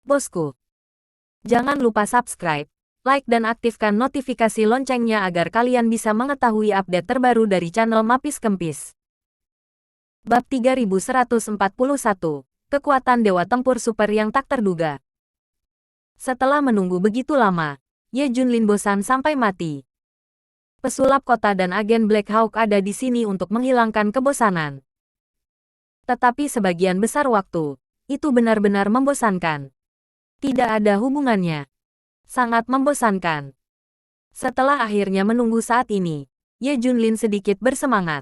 bosku. Jangan lupa subscribe, like dan aktifkan notifikasi loncengnya agar kalian bisa mengetahui update terbaru dari channel Mapis Kempis. Bab 3141, Kekuatan Dewa Tempur Super yang tak terduga. Setelah menunggu begitu lama, Ye Junlin bosan sampai mati. Pesulap kota dan agen Black Hawk ada di sini untuk menghilangkan kebosanan. Tetapi sebagian besar waktu, itu benar-benar membosankan. Tidak ada hubungannya. Sangat membosankan. Setelah akhirnya menunggu saat ini, Ye Junlin sedikit bersemangat.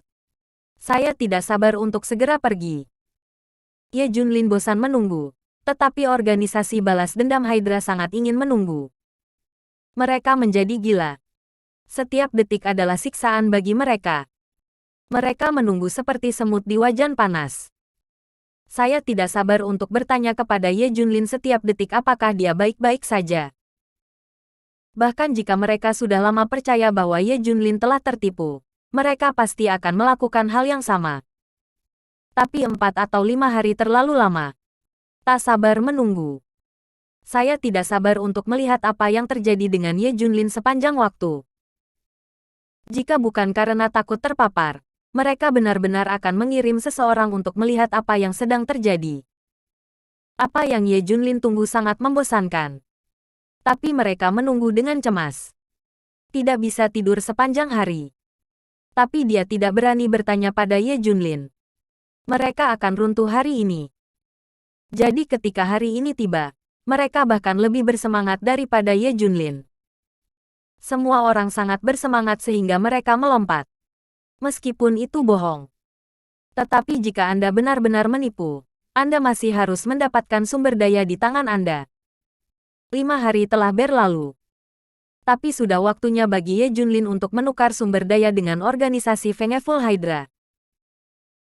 Saya tidak sabar untuk segera pergi. Ye Junlin bosan menunggu, tetapi organisasi balas dendam Hydra sangat ingin menunggu. Mereka menjadi gila. Setiap detik adalah siksaan bagi mereka. Mereka menunggu seperti semut di wajan panas. Saya tidak sabar untuk bertanya kepada Ye Junlin setiap detik apakah dia baik-baik saja. Bahkan jika mereka sudah lama percaya bahwa Ye Junlin telah tertipu, mereka pasti akan melakukan hal yang sama. Tapi 4 atau 5 hari terlalu lama. Tak sabar menunggu. Saya tidak sabar untuk melihat apa yang terjadi dengan Ye Junlin sepanjang waktu. Jika bukan karena takut terpapar, mereka benar-benar akan mengirim seseorang untuk melihat apa yang sedang terjadi. Apa yang Ye Junlin tunggu sangat membosankan. Tapi mereka menunggu dengan cemas. Tidak bisa tidur sepanjang hari. Tapi dia tidak berani bertanya pada Ye Junlin. Mereka akan runtuh hari ini. Jadi ketika hari ini tiba, mereka bahkan lebih bersemangat daripada Ye Junlin. Semua orang sangat bersemangat sehingga mereka melompat. Meskipun itu bohong. Tetapi jika Anda benar-benar menipu, Anda masih harus mendapatkan sumber daya di tangan Anda. 5 hari telah berlalu. Tapi sudah waktunya bagi Ye Junlin untuk menukar sumber daya dengan organisasi Vengeful Hydra.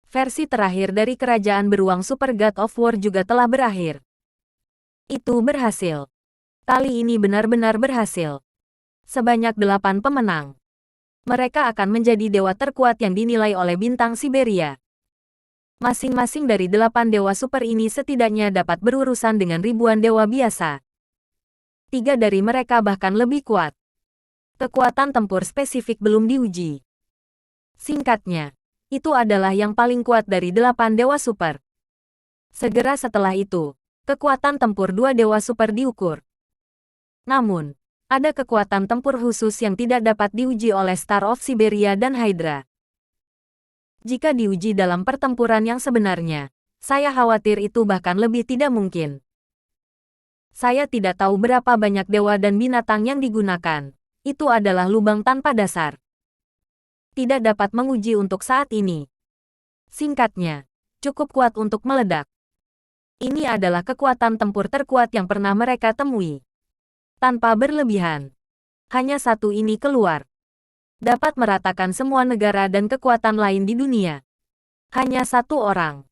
Versi terakhir dari Kerajaan Beruang Super God of War juga telah berakhir. Itu berhasil. Kali ini benar-benar berhasil. Sebanyak 8 pemenang. Mereka akan menjadi dewa terkuat yang dinilai oleh bintang Siberia. Masing-masing dari 8 dewa super ini setidaknya dapat berurusan dengan ribuan dewa biasa. 3 dari mereka bahkan lebih kuat. Kekuatan tempur spesifik belum diuji. Singkatnya, itu adalah yang paling kuat dari 8 dewa super. Segera setelah itu, kekuatan tempur 2 dewa super diukur. Namun, ada kekuatan tempur khusus yang tidak dapat diuji oleh Star of Siberia dan Hydra. Jika diuji dalam pertempuran yang sebenarnya, saya khawatir itu bahkan lebih tidak mungkin. Saya tidak tahu berapa banyak dewa dan binatang yang digunakan. Itu adalah lubang tanpa dasar. Tidak dapat menguji untuk saat ini. Singkatnya, cukup kuat untuk meledak. Ini adalah kekuatan tempur terkuat yang pernah mereka temui. Tanpa berlebihan. Hanya satu ini keluar. Dapat meratakan semua negara dan kekuatan lain di dunia. Hanya satu orang.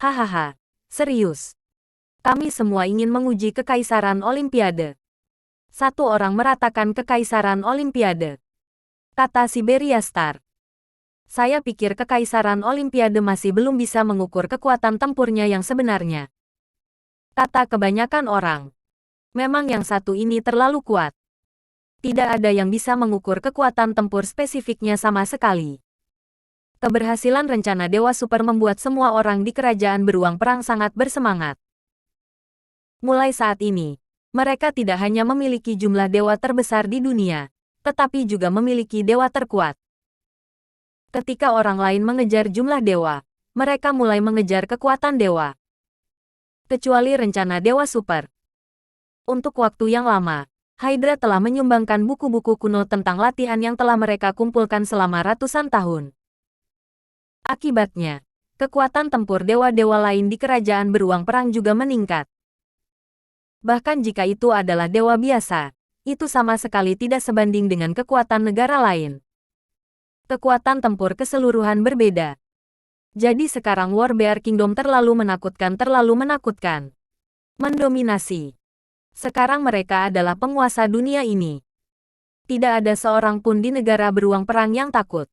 Hahaha, serius. Kami semua ingin menguji kekaisaran Olimpiade. Satu orang meratakan kekaisaran Olimpiade. Kata Siberia Star. Saya pikir kekaisaran Olimpiade masih belum bisa mengukur kekuatan tempurnya yang sebenarnya. Kata kebanyakan orang. Memang yang satu ini terlalu kuat. Tidak ada yang bisa mengukur kekuatan tempur spesifiknya sama sekali. Keberhasilan rencana Dewa Super membuat semua orang di Kerajaan Beruang Perang sangat bersemangat. Mulai saat ini, mereka tidak hanya memiliki jumlah dewa terbesar di dunia, tetapi juga memiliki dewa terkuat. Ketika orang lain mengejar jumlah dewa, mereka mulai mengejar kekuatan dewa. Kecuali rencana Dewa Super. Untuk waktu yang lama, Hydra telah menyumbangkan buku-buku kuno tentang latihan yang telah mereka kumpulkan selama ratusan tahun. Akibatnya, kekuatan tempur dewa-dewa lain di Kerajaan Beruang Perang juga meningkat. Bahkan jika itu adalah dewa biasa, itu sama sekali tidak sebanding dengan kekuatan negara lain. Kekuatan tempur keseluruhan berbeda. Jadi sekarang Warbear Kingdom terlalu menakutkan. Mendominasi. Sekarang mereka adalah penguasa dunia ini. Tidak ada seorang pun di negara beruang perang yang takut.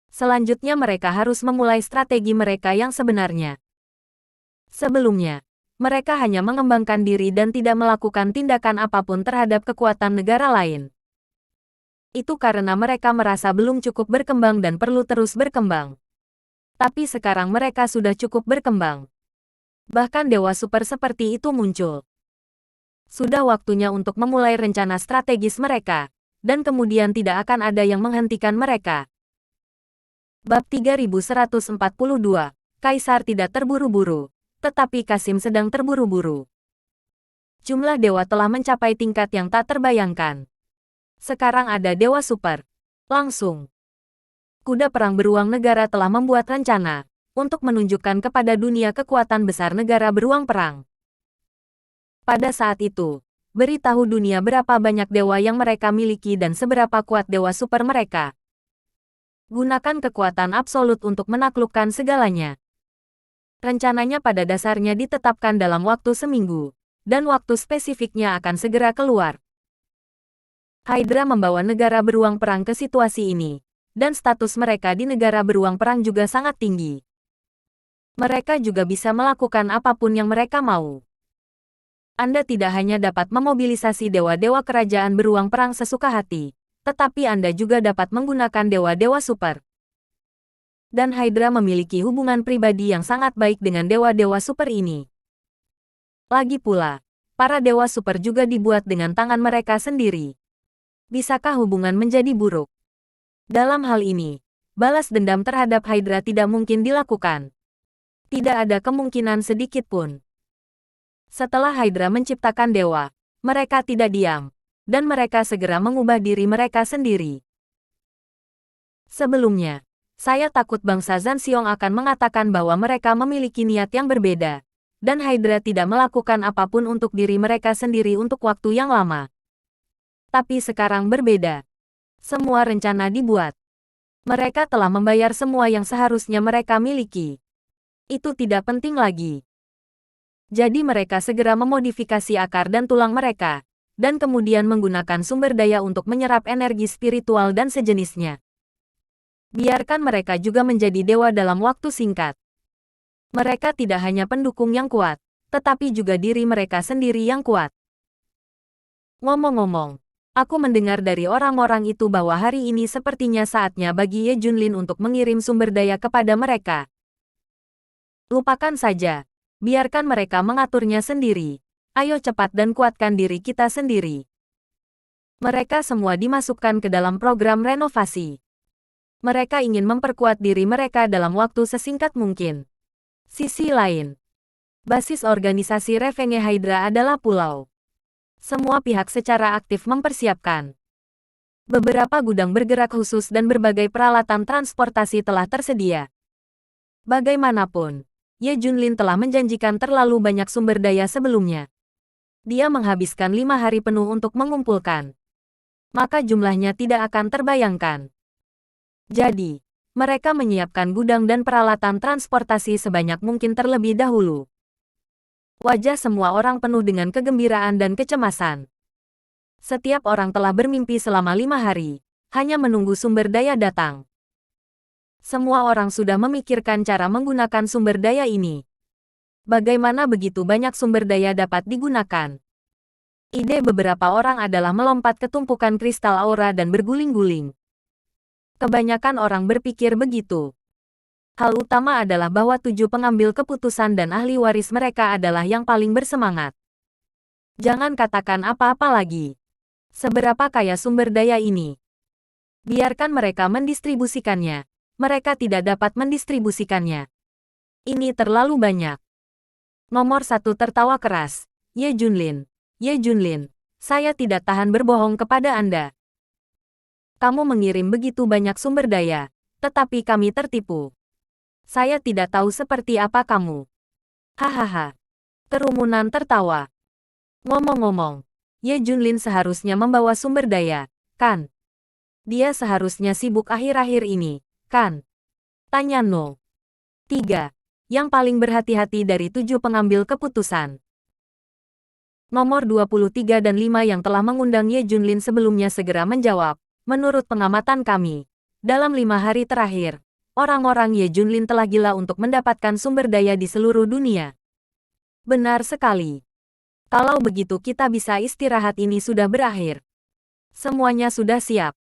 Selanjutnya mereka harus memulai strategi mereka yang sebenarnya. Sebelumnya, mereka hanya mengembangkan diri dan tidak melakukan tindakan apapun terhadap kekuatan negara lain. Itu karena mereka merasa belum cukup berkembang dan perlu terus berkembang. Tapi sekarang mereka sudah cukup berkembang. Bahkan dewa super seperti itu muncul. Sudah waktunya untuk memulai rencana strategis mereka, dan kemudian tidak akan ada yang menghentikan mereka. Bab 3142, Kaisar tidak terburu-buru, tetapi Kasim sedang terburu-buru. Jumlah dewa telah mencapai tingkat yang tak terbayangkan. Sekarang ada dewa super. Langsung. Kuda perang beruang negara telah membuat rencana untuk menunjukkan kepada dunia kekuatan besar negara beruang perang. Pada saat itu, beritahu dunia berapa banyak dewa yang mereka miliki dan seberapa kuat dewa super mereka. Gunakan kekuatan absolut untuk menaklukkan segalanya. Rencananya pada dasarnya ditetapkan dalam waktu seminggu, dan waktu spesifiknya akan segera keluar. Hydra membawa negara beruang perang ke situasi ini, dan status mereka di negara beruang perang juga sangat tinggi. Mereka juga bisa melakukan apapun yang mereka mau. Anda tidak hanya dapat memobilisasi dewa-dewa kerajaan beruang perang sesuka hati, tetapi Anda juga dapat menggunakan dewa-dewa super. Dan Hydra memiliki hubungan pribadi yang sangat baik dengan dewa-dewa super ini. Lagi pula, para dewa super juga dibuat dengan tangan mereka sendiri. Bisakah hubungan menjadi buruk? Dalam hal ini, balas dendam terhadap Hydra tidak mungkin dilakukan. Tidak ada kemungkinan sedikit pun. Setelah Hydra menciptakan dewa, mereka tidak diam, dan mereka segera mengubah diri mereka sendiri. Sebelumnya, saya takut bangsa Zanxiong akan mengatakan bahwa mereka memiliki niat yang berbeda, dan Hydra tidak melakukan apapun untuk diri mereka sendiri untuk waktu yang lama. Tapi sekarang berbeda. Semua rencana dibuat. Mereka telah membayar semua yang seharusnya mereka miliki. Itu tidak penting lagi. Jadi mereka segera memodifikasi akar dan tulang mereka, dan kemudian menggunakan sumber daya untuk menyerap energi spiritual dan sejenisnya. Biarkan mereka juga menjadi dewa dalam waktu singkat. Mereka tidak hanya pendukung yang kuat, tetapi juga diri mereka sendiri yang kuat. Ngomong-ngomong, aku mendengar dari orang-orang itu bahwa hari ini sepertinya saatnya bagi Ye Junlin untuk mengirim sumber daya kepada mereka. Lupakan saja. Biarkan mereka mengaturnya sendiri. Ayo cepat dan kuatkan diri kita sendiri. Mereka semua dimasukkan ke dalam program renovasi. Mereka ingin memperkuat diri mereka dalam waktu sesingkat mungkin. Sisi lain, basis organisasi Revenge Hydra adalah pulau. Semua pihak secara aktif mempersiapkan. Beberapa gudang bergerak khusus dan berbagai peralatan transportasi telah tersedia. Bagaimanapun, Ye Junlin telah menjanjikan terlalu banyak sumber daya sebelumnya. Dia menghabiskan 5 hari penuh untuk mengumpulkan. Maka jumlahnya tidak akan terbayangkan. Jadi, mereka menyiapkan gudang dan peralatan transportasi sebanyak mungkin terlebih dahulu. Wajah semua orang penuh dengan kegembiraan dan kecemasan. Setiap orang telah bermimpi selama 5 hari, hanya menunggu sumber daya datang. Semua orang sudah memikirkan cara menggunakan sumber daya ini. Bagaimana begitu banyak sumber daya dapat digunakan? Ide beberapa orang adalah melompat ke tumpukan kristal aura dan berguling-guling. Kebanyakan orang berpikir begitu. Hal utama adalah bahwa 7 pengambil keputusan dan ahli waris mereka adalah yang paling bersemangat. Jangan katakan apa-apa lagi. Seberapa kaya sumber daya ini? Biarkan mereka mendistribusikannya. Mereka tidak dapat mendistribusikannya. Ini terlalu banyak. Nomor 1 tertawa keras. Ye Junlin. Ye Junlin, saya tidak tahan berbohong kepada Anda. Kamu mengirim begitu banyak sumber daya, tetapi kami tertipu. Saya tidak tahu seperti apa kamu. Hahaha. Kerumunan tertawa. Ngomong-ngomong, Ye Junlin seharusnya membawa sumber daya, kan? Dia seharusnya sibuk akhir-akhir ini, kan? Tanya No. 3. Yang paling berhati-hati dari 7 pengambil keputusan. Nomor 23 dan 5 yang telah mengundang Ye Junlin sebelumnya segera menjawab, menurut pengamatan kami, dalam 5 hari terakhir, orang-orang Ye Junlin telah gila untuk mendapatkan sumber daya di seluruh dunia. Benar sekali. Kalau begitu kita bisa istirahat, ini sudah berakhir. Semuanya sudah siap.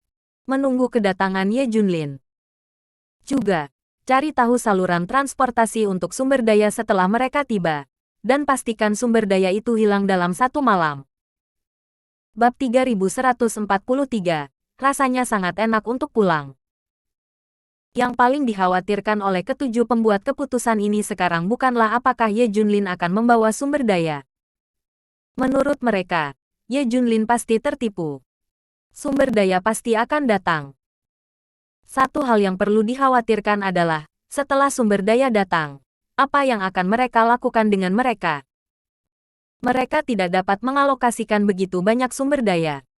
Menunggu kedatangan Ye Junlin. Juga, cari tahu saluran transportasi untuk sumber daya setelah mereka tiba. Dan pastikan sumber daya itu hilang dalam 1 malam. Bab 3143. Rasanya sangat enak untuk pulang. Yang paling dikhawatirkan oleh ketujuh pembuat keputusan ini sekarang bukanlah apakah Ye Junlin akan membawa sumber daya. Menurut mereka, Ye Junlin pasti tertipu. Sumber daya pasti akan datang. Satu hal yang perlu dikhawatirkan adalah, setelah sumber daya datang, apa yang akan mereka lakukan dengan mereka? Mereka tidak dapat mengalokasikan begitu banyak sumber daya.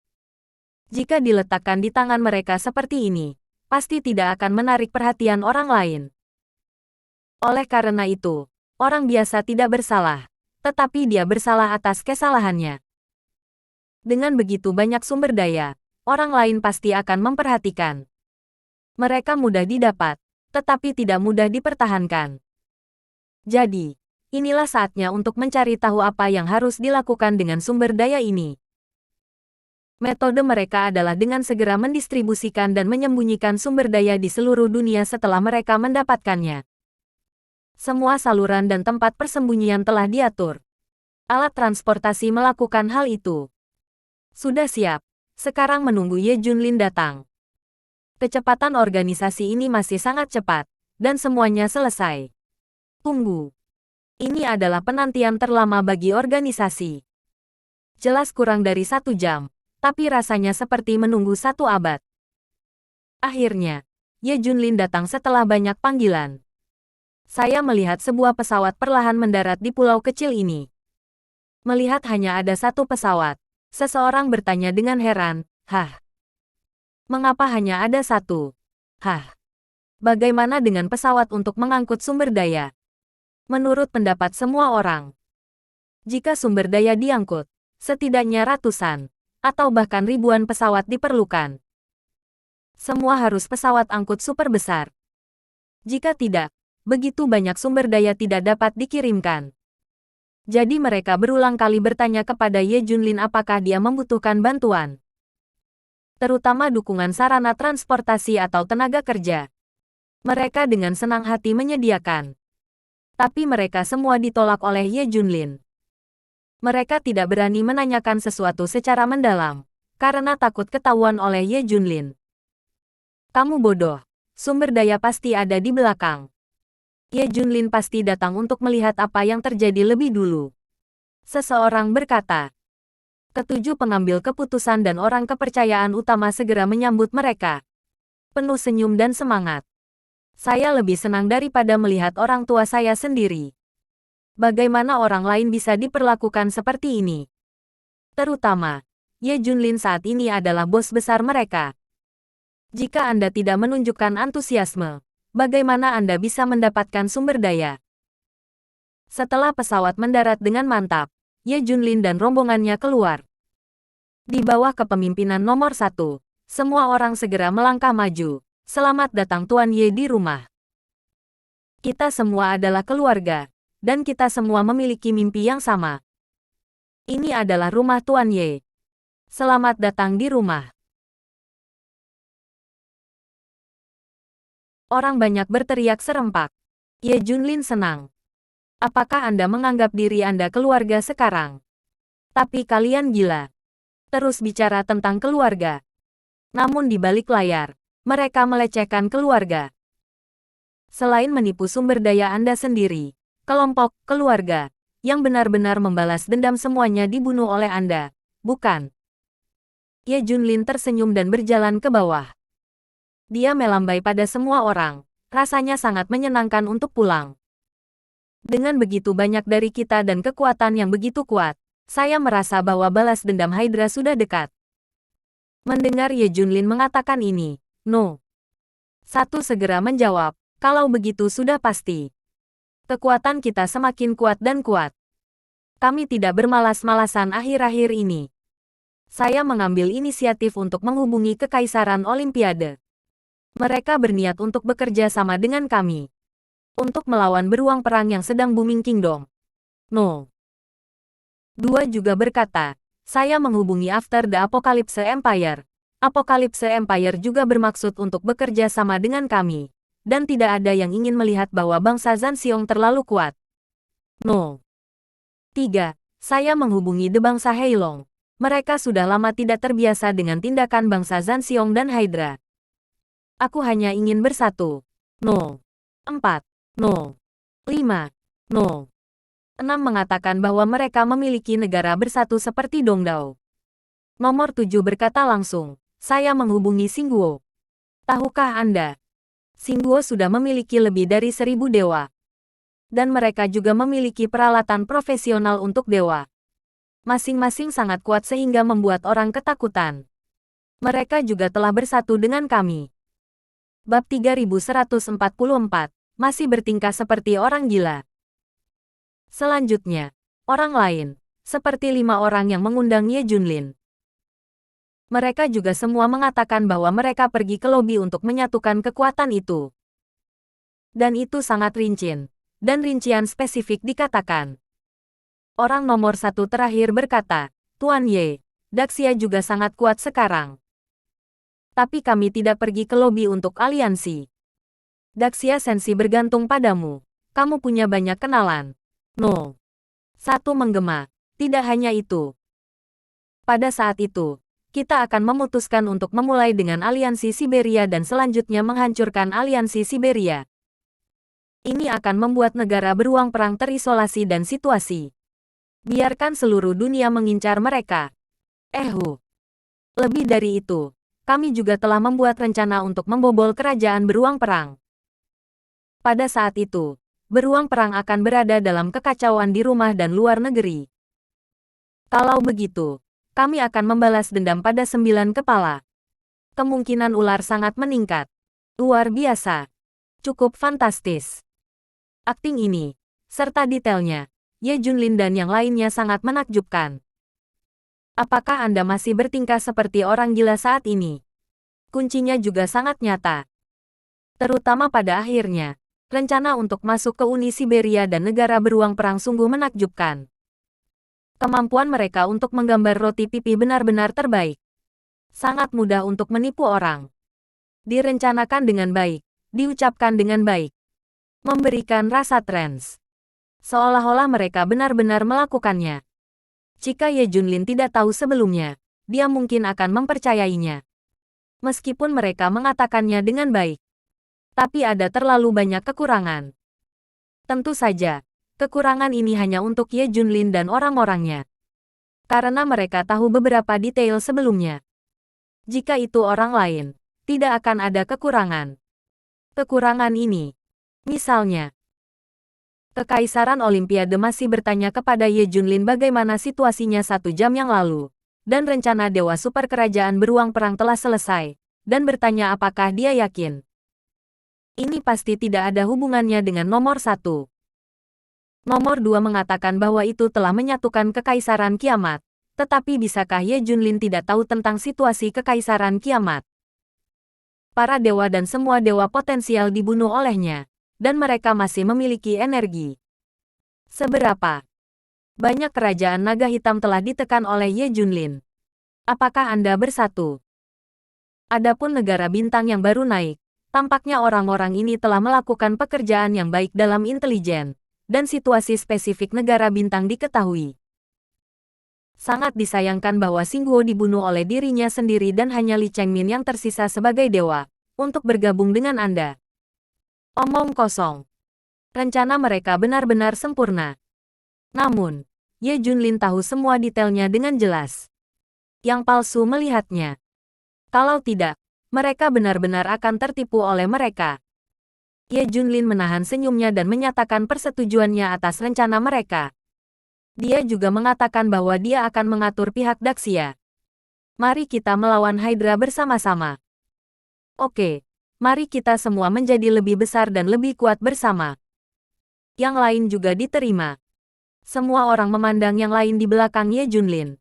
Jika diletakkan di tangan mereka seperti ini, pasti tidak akan menarik perhatian orang lain. Oleh karena itu, orang biasa tidak bersalah, tetapi dia bersalah atas kesalahannya. Dengan begitu banyak sumber daya, orang lain pasti akan memperhatikan. Mereka mudah didapat, tetapi tidak mudah dipertahankan. Jadi, inilah saatnya untuk mencari tahu apa yang harus dilakukan dengan sumber daya ini. Metode mereka adalah dengan segera mendistribusikan dan menyembunyikan sumber daya di seluruh dunia setelah mereka mendapatkannya. Semua saluran dan tempat persembunyian telah diatur. Alat transportasi melakukan hal itu. Sudah siap, sekarang menunggu Ye Junlin datang. Kecepatan organisasi ini masih sangat cepat, dan semuanya selesai. Tunggu. Ini adalah penantian terlama bagi organisasi. Jelas kurang dari 1 jam, tapi rasanya seperti menunggu 1 abad. Akhirnya, Ye Junlin datang setelah banyak panggilan. Saya melihat sebuah pesawat perlahan mendarat di pulau kecil ini. Melihat hanya ada 1 pesawat, seseorang bertanya dengan heran, "Hah? Mengapa hanya ada 1? Hah? Bagaimana dengan pesawat untuk mengangkut sumber daya?" Menurut pendapat semua orang, jika sumber daya diangkut, setidaknya ratusan, atau bahkan ribuan pesawat diperlukan. Semua harus pesawat angkut super besar. Jika tidak, begitu banyak sumber daya tidak dapat dikirimkan. Jadi mereka berulang kali bertanya kepada Ye Junlin apakah dia membutuhkan bantuan. Terutama dukungan sarana transportasi atau tenaga kerja. Mereka dengan senang hati menyediakan. Tapi mereka semua ditolak oleh Ye Junlin. Mereka tidak berani menanyakan sesuatu secara mendalam, karena takut ketahuan oleh Ye Junlin. Kamu bodoh, sumber daya pasti ada di belakang. Ye Junlin pasti datang untuk melihat apa yang terjadi lebih dulu. Seseorang berkata. Ketujuh pengambil keputusan dan orang kepercayaan utama segera menyambut mereka. Penuh senyum dan semangat. Saya lebih senang daripada melihat orang tua saya sendiri. Bagaimana orang lain bisa diperlakukan seperti ini? Terutama, Ye Junlin saat ini adalah bos besar mereka. Jika Anda tidak menunjukkan antusiasme, bagaimana Anda bisa mendapatkan sumber daya? Setelah pesawat mendarat dengan mantap, Ye Junlin dan rombongannya keluar. Di bawah kepemimpinan nomor 1, semua orang segera melangkah maju. Selamat datang Tuan Ye di rumah. Kita semua adalah keluarga, dan kita semua memiliki mimpi yang sama. Ini adalah rumah Tuan Ye. Selamat datang di rumah. Orang banyak berteriak serempak. Ye Junlin senang. Apakah Anda menganggap diri Anda keluarga sekarang? Tapi kalian gila. Terus bicara tentang keluarga. Namun di balik layar, mereka melecehkan keluarga. Selain menipu sumber daya Anda sendiri, kelompok keluarga yang benar-benar membalas dendam semuanya dibunuh oleh Anda, bukan? Ye Junlin tersenyum dan berjalan ke bawah. Dia melambai pada semua orang, rasanya sangat menyenangkan untuk pulang. Dengan begitu banyak dari kita dan kekuatan yang begitu kuat, saya merasa bahwa balas dendam Hydra sudah dekat. Mendengar Ye Junlin mengatakan ini, No. 1 segera menjawab, kalau begitu sudah pasti. Kekuatan kita semakin kuat dan kuat. Kami tidak bermalas-malasan akhir-akhir ini. Saya mengambil inisiatif untuk menghubungi Kekaisaran Olimpiade. Mereka berniat untuk bekerja sama dengan kami. Untuk melawan beruang perang yang sedang booming kingdom. No. Dua juga berkata, saya menghubungi After the Apocalypse Empire. Apocalypse Empire juga bermaksud untuk bekerja sama dengan kami. Dan tidak ada yang ingin melihat bahwa bangsa Zanxiong terlalu kuat. No. 3. Saya menghubungi The Bangsa Heilong. Mereka sudah lama tidak terbiasa dengan tindakan bangsa Zanxiong dan Hydra. Aku hanya ingin bersatu. No. 4. No. 5. No. 6 mengatakan bahwa mereka memiliki negara bersatu seperti Dongdao. Nomor 7 berkata langsung, saya menghubungi Xingguo. Tahukah Anda? Xingguo sudah memiliki lebih dari 1000 dewa. Dan mereka juga memiliki peralatan profesional untuk dewa. Masing-masing sangat kuat sehingga membuat orang ketakutan. Mereka juga telah bersatu dengan kami. Bab 3144, masih bertingkah seperti orang gila. Selanjutnya, orang lain, seperti 5 orang yang mengundang Ye Junlin. Mereka juga semua mengatakan bahwa mereka pergi ke lobi untuk menyatukan kekuatan itu. Dan itu sangat rincin, dan rincian spesifik dikatakan. Orang nomor 1 terakhir berkata, Tuan Ye, Daxia juga sangat kuat sekarang. Tapi kami tidak pergi ke lobi untuk aliansi. Daxia Sensi bergantung padamu. Kamu punya banyak kenalan. No. 1 menggema. Tidak hanya itu. Pada saat itu, kita akan memutuskan untuk memulai dengan aliansi Siberia dan selanjutnya menghancurkan aliansi Siberia. Ini akan membuat negara beruang perang terisolasi dan situasi. Biarkan seluruh dunia mengincar mereka. Lebih dari itu, kami juga telah membuat rencana untuk membobol kerajaan beruang perang. Pada saat itu, beruang perang akan berada dalam kekacauan di rumah dan luar negeri. Kalau begitu, kami akan membalas dendam pada 9 kepala. Kemungkinan ular sangat meningkat. Luar biasa. Cukup fantastis. Akting ini, serta detailnya, Ye Junlin dan yang lainnya sangat menakjubkan. Apakah Anda masih bertingkah seperti orang gila saat ini? Kuncinya juga sangat nyata. Terutama pada akhirnya, rencana untuk masuk ke Uni Siberia dan negara beruang perang sungguh menakjubkan. Kemampuan mereka untuk menggambar roti pipi benar-benar terbaik. Sangat mudah untuk menipu orang. Direncanakan dengan baik, diucapkan dengan baik. Memberikan rasa trans. Seolah-olah mereka benar-benar melakukannya. Jika Ye Junlin tidak tahu sebelumnya, dia mungkin akan mempercayainya. Meskipun mereka mengatakannya dengan baik. Tapi ada terlalu banyak kekurangan. Tentu saja, kekurangan ini hanya untuk Ye Junlin dan orang-orangnya. Karena mereka tahu beberapa detail sebelumnya. Jika itu orang lain, tidak akan ada kekurangan. Kekurangan ini, misalnya, Kekaisaran Olimpiade masih bertanya kepada Ye Junlin bagaimana situasinya 1 jam yang lalu, dan rencana Dewa Super Kerajaan Beruang Perang telah selesai, dan bertanya apakah dia yakin. Ini pasti tidak ada hubungannya dengan nomor 1. Nomor 2 mengatakan bahwa itu telah menyatukan Kekaisaran Kiamat, tetapi bisakah Ye Junlin tidak tahu tentang situasi Kekaisaran Kiamat? Para dewa dan semua dewa potensial dibunuh olehnya, dan mereka masih memiliki energi. Seberapa banyak kerajaan naga hitam telah ditekan oleh Ye Junlin? Apakah Anda bersatu? Adapun negara bintang yang baru naik, tampaknya orang-orang ini telah melakukan pekerjaan yang baik dalam intelijen, dan situasi spesifik negara bintang diketahui. Sangat disayangkan bahwa Xingguo dibunuh oleh dirinya sendiri dan hanya Li Chengmin yang tersisa sebagai dewa, untuk bergabung dengan Anda. Omong kosong. Rencana mereka benar-benar sempurna. Namun, Ye Junlin tahu semua detailnya dengan jelas. Yang palsu melihatnya. Kalau tidak, mereka benar-benar akan tertipu oleh mereka. Ye Junlin menahan senyumnya dan menyatakan persetujuannya atas rencana mereka. Dia juga mengatakan bahwa dia akan mengatur pihak Daxia. Mari kita melawan Hydra bersama-sama. Oke, mari kita semua menjadi lebih besar dan lebih kuat bersama. Yang lain juga diterima. Semua orang memandang yang lain di belakang Ye Junlin.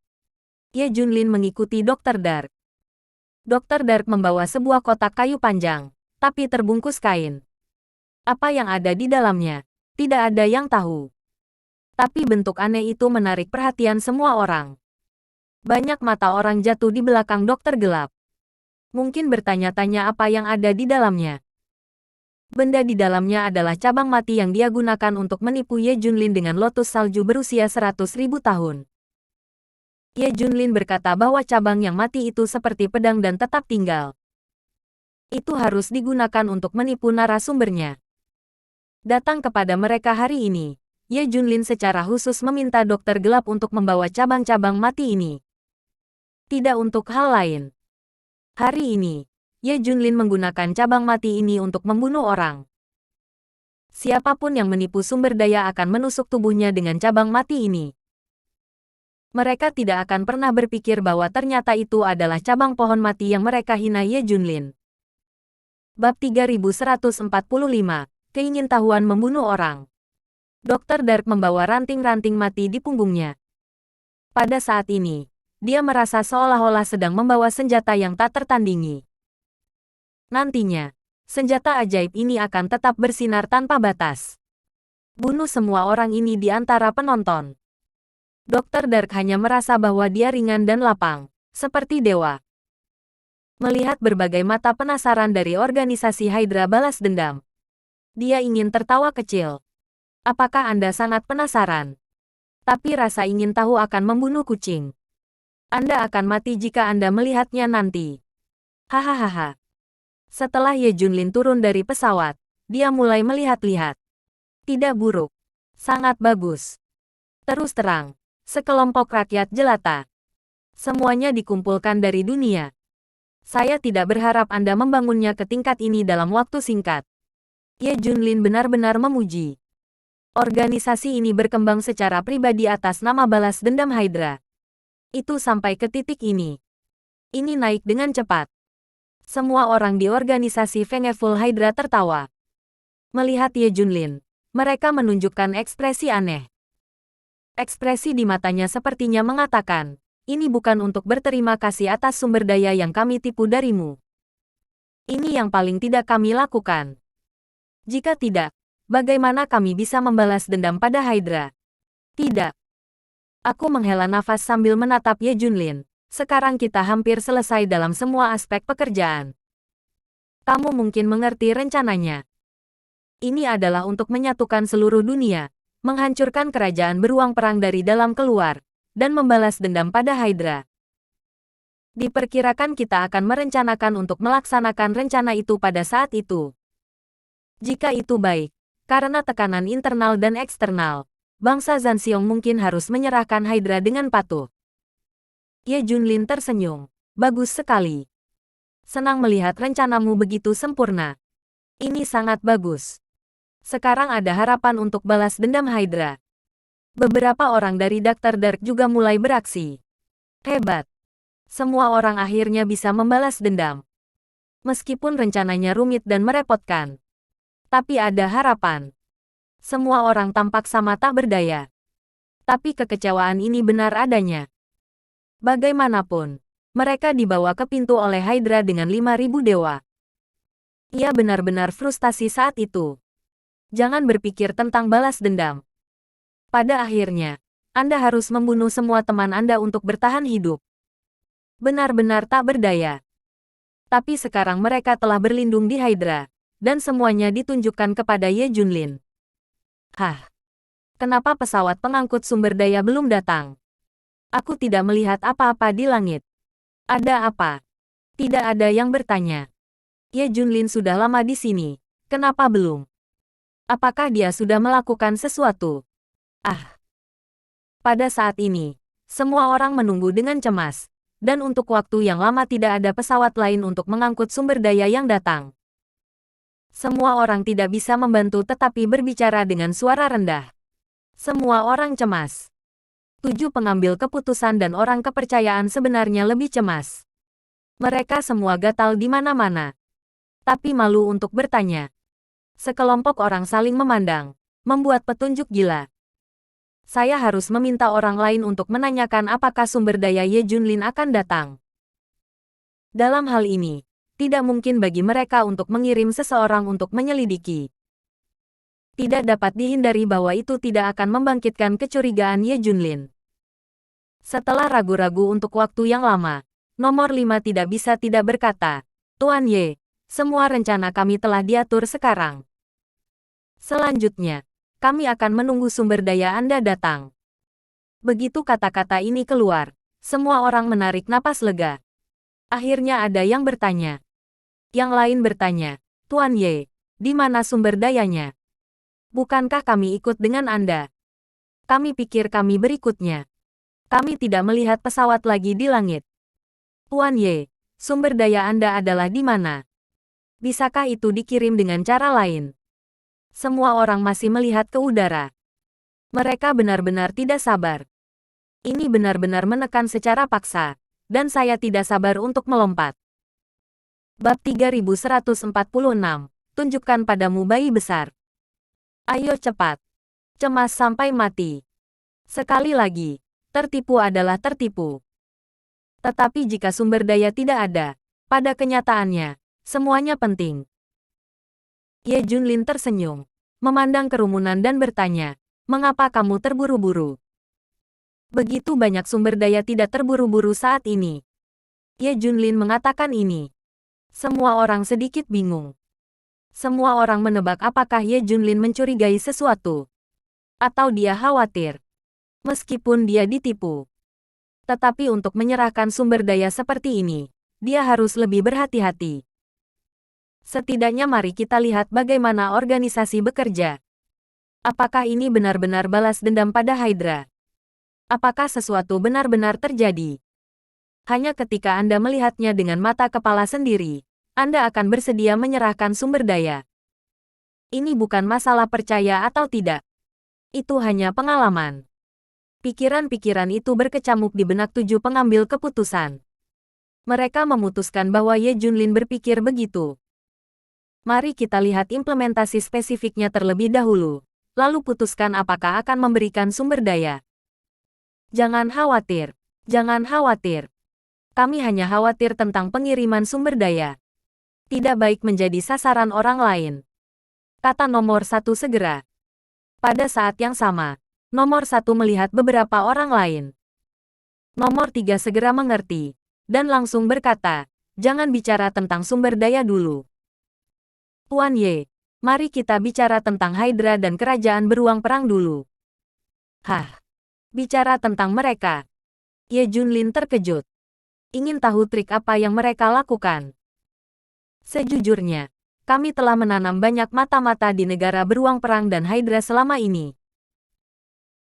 Ye Junlin mengikuti Dr. Dark. Dr. Dark membawa sebuah kotak kayu panjang, tapi terbungkus kain. Apa yang ada di dalamnya? Tidak ada yang tahu. Tapi bentuk aneh itu menarik perhatian semua orang. Banyak mata orang jatuh di belakang dokter gelap. Mungkin bertanya-tanya apa yang ada di dalamnya. Benda di dalamnya adalah cabang mati yang dia gunakan untuk menipu Ye Junlin dengan lotus salju berusia 100.000 tahun. Ye Junlin berkata bahwa cabang yang mati itu seperti pedang dan tetap tinggal. Itu harus digunakan untuk menipu narasumbernya. Datang kepada mereka hari ini, Ye Junlin secara khusus meminta dokter gelap untuk membawa cabang-cabang mati ini. Tidak untuk hal lain. Hari ini, Ye Junlin menggunakan cabang mati ini untuk membunuh orang. Siapapun yang menipu sumber daya akan menusuk tubuhnya dengan cabang mati ini. Mereka tidak akan pernah berpikir bahwa ternyata itu adalah cabang pohon mati yang mereka hina Ye Junlin. Bab 3145, Keingintahuan membunuh orang. Dr. Dark membawa ranting-ranting mati di punggungnya. Pada saat ini, dia merasa seolah-olah sedang membawa senjata yang tak tertandingi. Nantinya, senjata ajaib ini akan tetap bersinar tanpa batas. Bunuh semua orang ini di antara penonton. Dr. Dark hanya merasa bahwa dia ringan dan lapang, seperti dewa. Melihat berbagai mata penasaran dari organisasi Hydra balas dendam, dia ingin tertawa kecil. Apakah Anda sangat penasaran? Tapi rasa ingin tahu akan membunuh kucing. Anda akan mati jika Anda melihatnya nanti. Hahaha. Setelah Ye Junlin turun dari pesawat, dia mulai melihat-lihat. Tidak buruk. Sangat bagus. Terus terang, sekelompok rakyat jelata. Semuanya dikumpulkan dari dunia. Saya tidak berharap Anda membangunnya ke tingkat ini dalam waktu singkat. Ye Junlin benar-benar memuji. Organisasi ini berkembang secara pribadi atas nama balas dendam Hydra. Itu sampai ke titik ini. Ini naik dengan cepat. Semua orang di organisasi Vengeful Hydra tertawa. Melihat Ye Junlin, mereka menunjukkan ekspresi aneh. Ekspresi di matanya sepertinya mengatakan, ini bukan untuk berterima kasih atas sumber daya yang kami tipu darimu. Ini yang paling tidak kami lakukan. Jika tidak, bagaimana kami bisa membalas dendam pada Hydra? Tidak. Aku menghela nafas sambil menatap Ye Junlin. Sekarang kita hampir selesai dalam semua aspek pekerjaan. Kamu mungkin mengerti rencananya. Ini adalah untuk menyatukan seluruh dunia, menghancurkan kerajaan beruang perang dari dalam keluar, dan membalas dendam pada Hydra. Diperkirakan kita akan merencanakan untuk melaksanakan rencana itu pada saat itu. Jika itu baik, karena tekanan internal dan eksternal, bangsa Zanxiong mungkin harus menyerahkan Hydra dengan patuh. Ye Junlin tersenyum. Bagus sekali. Senang melihat rencanamu begitu sempurna. Ini sangat bagus. Sekarang ada harapan untuk balas dendam Hydra. Beberapa orang dari Dr. Dark juga mulai beraksi. Hebat. Semua orang akhirnya bisa membalas dendam. Meskipun rencananya rumit dan merepotkan. Tapi ada harapan. Semua orang tampak sama tak berdaya. Tapi kekecewaan ini benar adanya. Bagaimanapun, mereka dibawa ke pintu oleh Hydra dengan 5.000 dewa. Ia benar-benar frustasi saat itu. Jangan berpikir tentang balas dendam. Pada akhirnya, Anda harus membunuh semua teman Anda untuk bertahan hidup. Benar-benar tak berdaya. Tapi sekarang mereka telah berlindung di Hydra, dan semuanya ditunjukkan kepada Ye Junlin. Hah? Kenapa pesawat pengangkut sumber daya belum datang? Aku tidak melihat apa-apa di langit. Ada apa? Tidak ada yang bertanya. Ye Junlin sudah lama di sini. Kenapa belum? Apakah dia sudah melakukan sesuatu? Ah. Pada saat ini, semua orang menunggu dengan cemas. Dan untuk waktu yang lama tidak ada pesawat lain untuk mengangkut sumber daya yang datang. Semua orang tidak bisa membantu tetapi berbicara dengan suara rendah. Semua orang cemas. 7 pengambil keputusan dan orang kepercayaan sebenarnya lebih cemas. Mereka semua gatal di mana-mana. Tapi malu untuk bertanya. Sekelompok orang saling memandang, membuat petunjuk gila. Saya harus meminta orang lain untuk menanyakan apakah sumber daya Ye Junlin akan datang. Dalam hal ini, tidak mungkin bagi mereka untuk mengirim seseorang untuk menyelidiki. Tidak dapat dihindari bahwa itu tidak akan membangkitkan kecurigaan Ye Junlin. Setelah ragu-ragu untuk waktu yang lama, nomor 5 tidak bisa tidak berkata, Tuan Ye, semua rencana kami telah diatur sekarang. Selanjutnya, kami akan menunggu sumber daya Anda datang. Begitu kata-kata ini keluar, semua orang menarik napas lega. Akhirnya ada yang bertanya. Yang lain bertanya, Tuan Ye, di mana sumber dayanya? Bukankah kami ikut dengan Anda? Kami pikir kami berikutnya. Kami tidak melihat pesawat lagi di langit. Tuan Ye, sumber daya Anda adalah di mana? Bisakah itu dikirim dengan cara lain? Semua orang masih melihat ke udara. Mereka benar-benar tidak sabar. Ini benar-benar menekan secara paksa, dan saya tidak sabar untuk melompat. Bab 3146, tunjukkan padamu bayi besar. Ayo cepat. Cemas sampai mati. Sekali lagi, tertipu adalah tertipu. Tetapi jika sumber daya tidak ada, pada kenyataannya, semuanya penting. Ye Junlin tersenyum, memandang kerumunan dan bertanya, mengapa kamu terburu-buru? Begitu banyak sumber daya tidak terburu-buru saat ini. Ye Junlin mengatakan ini. Semua orang sedikit bingung. Semua orang menebak apakah Ye Junlin mencurigai sesuatu. Atau dia khawatir. Meskipun dia ditipu. Tetapi untuk menyerahkan sumber daya seperti ini, dia harus lebih berhati-hati. Setidaknya mari kita lihat bagaimana organisasi bekerja. Apakah ini benar-benar balas dendam pada Hydra? Apakah sesuatu benar-benar terjadi? Hanya ketika Anda melihatnya dengan mata kepala sendiri, Anda akan bersedia menyerahkan sumber daya. Ini bukan masalah percaya atau tidak. Itu hanya pengalaman. Pikiran-pikiran itu berkecamuk di benak 7 pengambil keputusan. Mereka memutuskan bahwa Ye Junlin berpikir begitu. Mari kita lihat implementasi spesifiknya terlebih dahulu, lalu putuskan apakah akan memberikan sumber daya. Jangan khawatir. Jangan khawatir. Kami hanya khawatir tentang pengiriman sumber daya. Tidak baik menjadi sasaran orang lain. Kata nomor 1 segera. Pada saat yang sama, nomor 1 melihat beberapa orang lain. Nomor 3 segera mengerti, dan langsung berkata, jangan bicara tentang sumber daya dulu. Tuan Ye, mari kita bicara tentang Hydra dan kerajaan beruang perang dulu. Hah? Bicara tentang mereka? Ye Junlin terkejut. Ingin tahu trik apa yang mereka lakukan. Sejujurnya, kami telah menanam banyak mata-mata di negara beruang perang dan Hydra selama ini.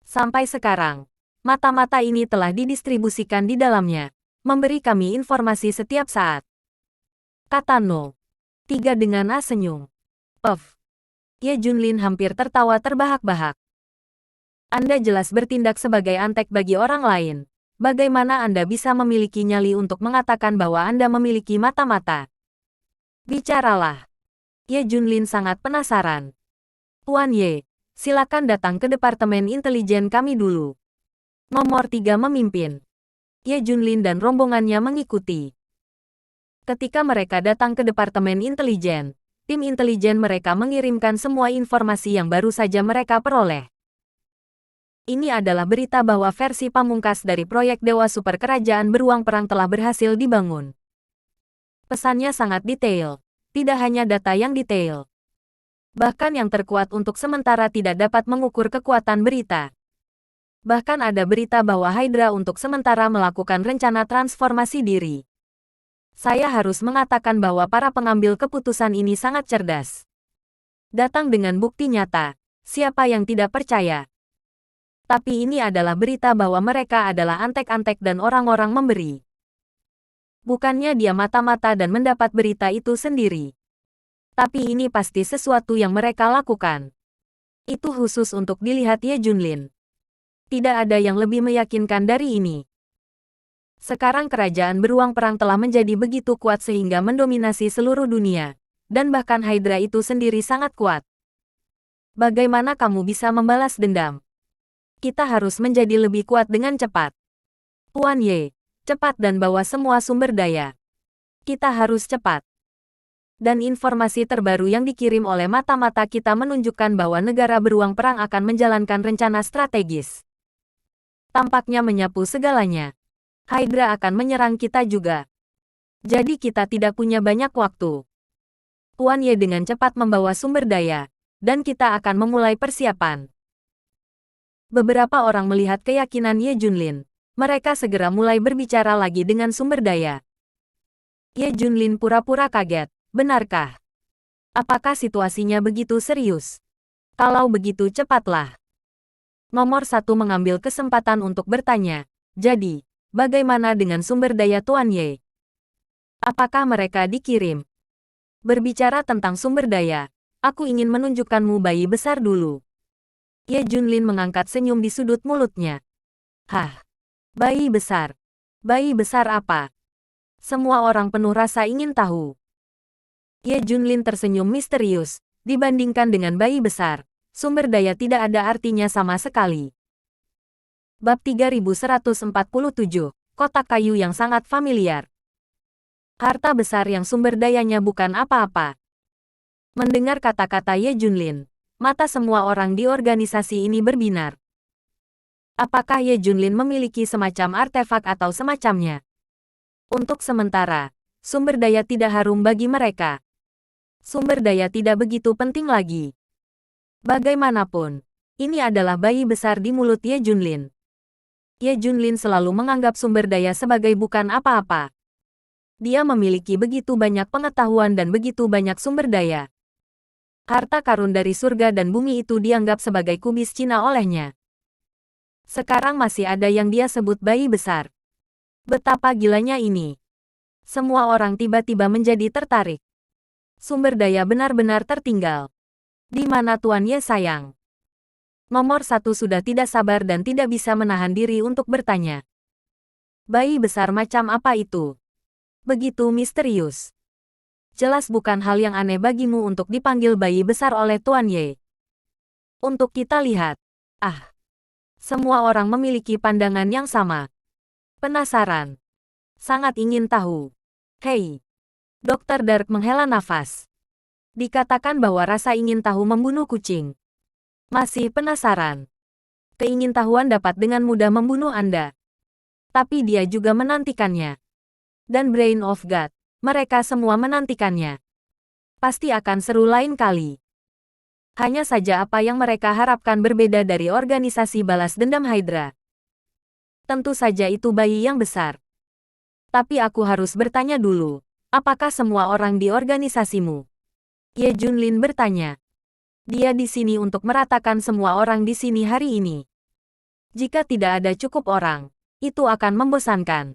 Sampai sekarang, mata-mata ini telah didistribusikan di dalamnya, memberi kami informasi setiap saat. Kata No. 3 dengan senyum. Puff. Ye Junlin hampir tertawa terbahak-bahak. Anda jelas bertindak sebagai antek bagi orang lain. Bagaimana Anda bisa memiliki nyali untuk mengatakan bahwa Anda memiliki mata-mata? Bicaralah. Ye Junlin sangat penasaran. Tuan Ye, silakan datang ke Departemen Intelijen kami dulu. Nomor 3 memimpin. Ye Junlin dan rombongannya mengikuti. Ketika mereka datang ke Departemen Intelijen, tim intelijen mereka mengirimkan semua informasi yang baru saja mereka peroleh. Ini adalah berita bahwa versi pamungkas dari proyek Dewa Super Kerajaan Beruang Perang telah berhasil dibangun. Pesannya sangat detail, tidak hanya data yang detail. Bahkan yang terkuat untuk sementara tidak dapat mengukur kekuatan berita. Bahkan ada berita bahwa Hydra untuk sementara melakukan rencana transformasi diri. Saya harus mengatakan bahwa para pengambil keputusan ini sangat cerdas. Datang dengan bukti nyata, siapa yang tidak percaya? Tapi ini adalah berita bahwa mereka adalah antek-antek dan orang-orang memberi. Bukannya dia mata-mata dan mendapat berita itu sendiri. Tapi ini pasti sesuatu yang mereka lakukan. Itu khusus untuk dilihat Ye Junlin. Tidak ada yang lebih meyakinkan dari ini. Sekarang kerajaan beruang perang telah menjadi begitu kuat sehingga mendominasi seluruh dunia. Dan bahkan Hydra itu sendiri sangat kuat. Bagaimana kamu bisa membalas dendam? Kita harus menjadi lebih kuat dengan cepat. Tuan Ye, cepat dan bawa semua sumber daya. Kita harus cepat. Dan informasi terbaru yang dikirim oleh mata-mata kita menunjukkan bahwa negara beruang perang akan menjalankan rencana strategis. Tampaknya menyapu segalanya. Hydra akan menyerang kita juga. Jadi kita tidak punya banyak waktu. Tuan Ye dengan cepat membawa sumber daya, dan kita akan memulai persiapan. Beberapa orang melihat keyakinan Ye Junlin. Mereka segera mulai berbicara lagi dengan sumber daya. Ye Junlin pura-pura kaget. Benarkah? Apakah situasinya begitu serius? Kalau begitu cepatlah. Nomor 1 mengambil kesempatan untuk bertanya. Jadi, bagaimana dengan sumber daya Tuan Ye? Apakah mereka dikirim? Berbicara tentang sumber daya, aku ingin menunjukkanmu bayi besar dulu. Ye Junlin mengangkat senyum di sudut mulutnya. Hah? Bayi besar? Bayi besar apa? Semua orang penuh rasa ingin tahu. Ye Junlin tersenyum misterius. Dibandingkan dengan bayi besar, sumber daya tidak ada artinya sama sekali. Bab 3147, kotak kayu yang sangat familiar. Harta besar yang sumber dayanya bukan apa-apa. Mendengar kata-kata Ye Junlin, mata semua orang di organisasi ini berbinar. Apakah Ye Junlin memiliki semacam artefak atau semacamnya? Untuk sementara, sumber daya tidak harum bagi mereka. Sumber daya tidak begitu penting lagi. Bagaimanapun, ini adalah bayi besar di mulut Ye Junlin. Ye Junlin selalu menganggap sumber daya sebagai bukan apa-apa. Dia memiliki begitu banyak pengetahuan dan begitu banyak sumber daya. Harta karun dari surga dan bumi itu dianggap sebagai kubis Cina olehnya. Sekarang masih ada yang dia sebut bayi besar. Betapa gilanya ini. Semua orang tiba-tiba menjadi tertarik. Sumber daya benar-benar tertinggal. Di mana Tuan Ye sayang? Nomor 1 sudah tidak sabar dan tidak bisa menahan diri untuk bertanya. Bayi besar macam apa itu? Begitu misterius. Jelas bukan hal yang aneh bagimu untuk dipanggil bayi besar oleh Tuan Ye. Untuk kita lihat. Semua orang memiliki pandangan yang sama. Penasaran. Sangat ingin tahu. Hei. Dr. Dark menghela nafas. Dikatakan bahwa rasa ingin tahu membunuh kucing. Masih penasaran. Keingintahuan dapat dengan mudah membunuh Anda. Tapi dia juga menantikannya. Dan Brain of God, mereka semua menantikannya. Pasti akan seru lain kali. Hanya saja apa yang mereka harapkan berbeda dari organisasi balas dendam Hydra. Tentu saja itu bayi yang besar. Tapi aku harus bertanya dulu. Apakah semua orang di organisasimu? Ye Junlin bertanya. Dia di sini untuk meratakan semua orang di sini hari ini. Jika tidak ada cukup orang, itu akan membosankan.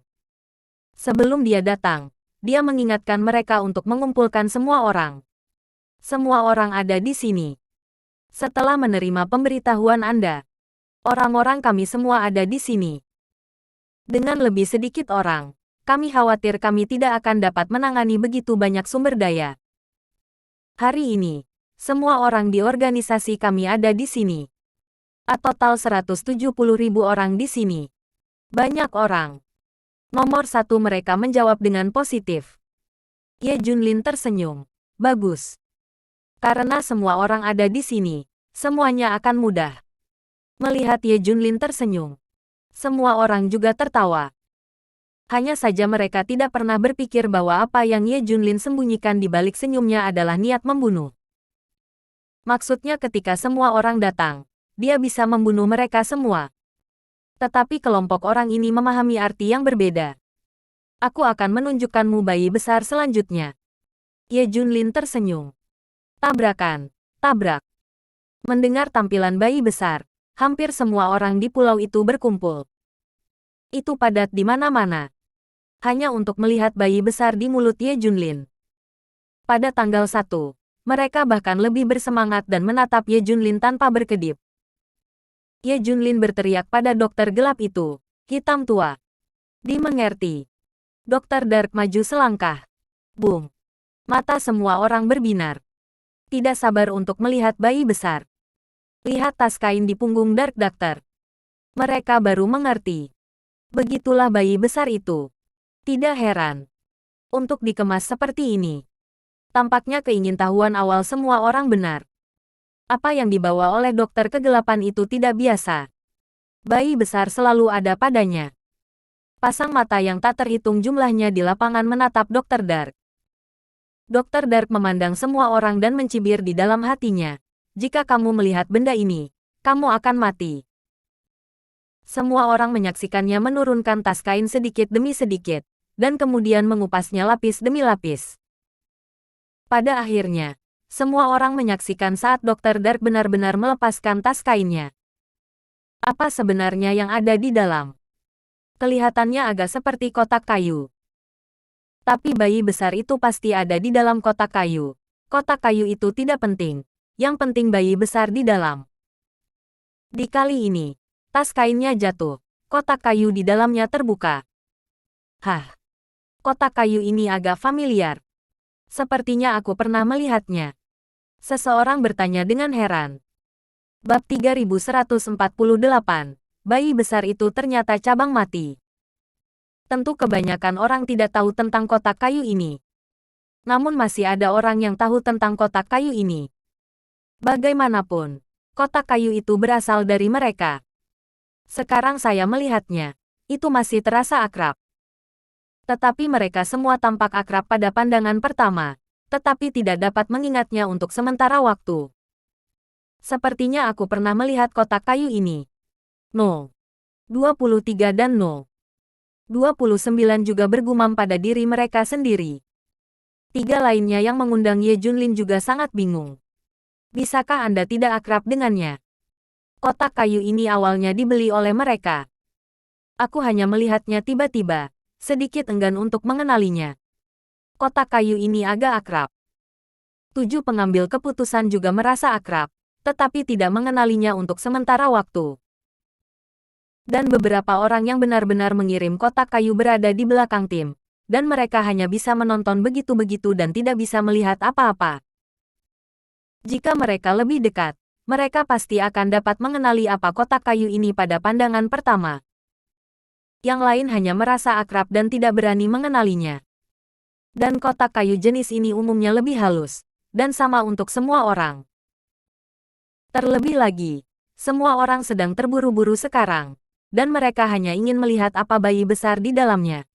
Sebelum dia datang, dia mengingatkan mereka untuk mengumpulkan semua orang. Semua orang ada di sini. Setelah menerima pemberitahuan Anda, orang-orang kami semua ada di sini. Dengan lebih sedikit orang, kami khawatir kami tidak akan dapat menangani begitu banyak sumber daya. Hari ini, semua orang di organisasi kami ada di sini. Total 170.000 orang di sini. Banyak orang. Nomor 1 mereka menjawab dengan positif. Ye Junlin tersenyum. Bagus. Karena semua orang ada di sini, semuanya akan mudah. Melihat Ye Junlin tersenyum, semua orang juga tertawa. Hanya saja mereka tidak pernah berpikir bahwa apa yang Ye Junlin sembunyikan di balik senyumnya adalah niat membunuh. Maksudnya ketika semua orang datang, dia bisa membunuh mereka semua. Tetapi kelompok orang ini memahami arti yang berbeda. Aku akan menunjukkanmu bayi besar selanjutnya. Ye Junlin tersenyum. Tabrakan, tabrak. Mendengar tampilan bayi besar, hampir semua orang di pulau itu berkumpul. Itu padat di mana-mana. Hanya untuk melihat bayi besar di mulut Ye Junlin. Pada tanggal 1, mereka bahkan lebih bersemangat dan menatap Ye Junlin tanpa berkedip. Ye Junlin berteriak pada dokter gelap itu, hitam tua. Dimengerti. Dokter Dark maju selangkah. Boom. Mata semua orang berbinar. Tidak sabar untuk melihat bayi besar. Lihat tas kain di punggung Dark Doctor. Mereka baru mengerti. Begitulah bayi besar itu. Tidak heran. Untuk dikemas seperti ini. Tampaknya keingintahuan awal semua orang benar. Apa yang dibawa oleh dokter kegelapan itu tidak biasa. Bayi besar selalu ada padanya. Pasang mata yang tak terhitung jumlahnya di lapangan menatap Dr. Dark. Dr. Dark memandang semua orang dan mencibir di dalam hatinya. Jika kamu melihat benda ini, kamu akan mati. Semua orang menyaksikannya menurunkan tas kain sedikit demi sedikit, dan kemudian mengupasnya lapis demi lapis. Pada akhirnya, semua orang menyaksikan saat Dr. Dark benar-benar melepaskan tas kainnya. Apa sebenarnya yang ada di dalam? Kelihatannya agak seperti kotak kayu. Tapi bayi besar itu pasti ada di dalam kotak kayu. Kotak kayu itu tidak penting. Yang penting bayi besar di dalam. Di kali ini, tas kainnya jatuh. Kotak kayu di dalamnya terbuka. Hah, kotak kayu ini agak familiar. Sepertinya aku pernah melihatnya. Seseorang bertanya dengan heran. Bab 3148. Bayi besar itu ternyata cabang mati. Tentu kebanyakan orang tidak tahu tentang kotak kayu ini. Namun masih ada orang yang tahu tentang kotak kayu ini. Bagaimanapun, kotak kayu itu berasal dari mereka. Sekarang saya melihatnya. Itu masih terasa akrab. Tetapi mereka semua tampak akrab pada pandangan pertama, tetapi tidak dapat mengingatnya untuk sementara waktu. Sepertinya aku pernah melihat kotak kayu ini. 23 dan 29 juga bergumam pada diri mereka sendiri. Tiga lainnya yang mengundang Ye Junlin juga sangat bingung. Bisakah Anda tidak akrab dengannya? Kotak kayu ini awalnya dibeli oleh mereka. Aku hanya melihatnya tiba-tiba, sedikit enggan untuk mengenalinya. Kotak kayu ini agak akrab. 7 pengambil keputusan juga merasa akrab, tetapi tidak mengenalinya untuk sementara waktu. Dan beberapa orang yang benar-benar mengirim kotak kayu berada di belakang tim, dan mereka hanya bisa menonton begitu-begitu dan tidak bisa melihat apa-apa. Jika mereka lebih dekat, mereka pasti akan dapat mengenali apa kotak kayu ini pada pandangan pertama. Yang lain hanya merasa akrab dan tidak berani mengenalinya. Dan kotak kayu jenis ini umumnya lebih halus, dan sama untuk semua orang. Terlebih lagi, semua orang sedang terburu-buru sekarang, dan mereka hanya ingin melihat apa bayi besar di dalamnya.